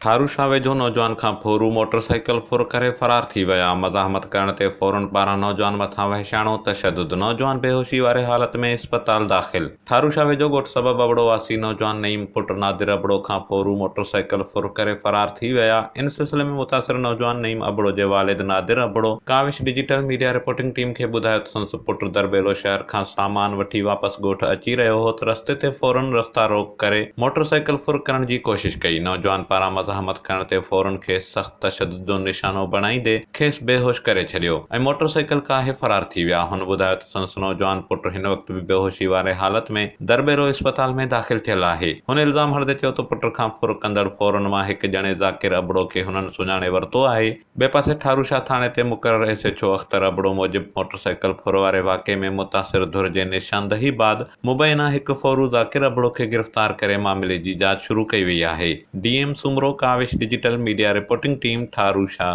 ठारोशा वेझो नौजवान खां फ़ोरू मोटरसाइकिल फुर करे फरार थी विया। मज़ाहमत करण ते फ़ौरन पारां नौजवान मथां वहशाणो तशद्दुद। नौजवान बेहोशी वारे हालत में अस्पताल दाखिल। ठारोशा वेझो ॻोठ सबब ابڙو वासी नौजवान नईम पुट नादिर ابڙو खां फ़ोरू मोटरसाइकिल फुर करे फरार थी विया। इन सिलसिले में मुतासिर नौजवान नईम ابڙو जे वालिद Nadir Abro Kawish digital media reporting team खे ॿुधायो त संदसि पुट दरबेलो शहर खां सामान वठी वापसि ॻोठ अची रहियो हो त रस्ते ते फ़ौरन रस्ता रोक करे मोटरसाइकिल फुर करण जी कोशिश कई। नौजवान पारां मज़ाहमत करण ते फ़ौरन खेसि सख़्त तशद्दुद जो निशानो बणाईंदे खेसि बेहोश करे छॾियो ऐं मोटरसाइकिल काहे फरार थी विया। हुन ॿुधायो त संदसि नौजवान पुट हिन वक़्त बि बेहोशी वारे हालत में दरबेलो अस्पताल में दाख़िल थियल आहे। हुन इल्ज़ाम हणंदे चयो त पुट खां फुर कंदड़ फ़ौरन मां हिकु ॼणे ज़ाकिर ابڙو खे हुननि सुञाणे वरितो आहे। ॿिए पासे ठारोशा थाणे ते मुक़रर SHO अख्तर ابڙو मूजिबि मोटरसाइकिल फुर वारे वाक़े में मुतासिर धुर जे निशानदही बाद मुबैना हिकु फ़ौरू ज़ाकिर ابڙو खे गिरफ़्तार करे मामले जी जाच शुरू कई वई आहे। DM Soomro Kawish digital media reporting team ठारोशा।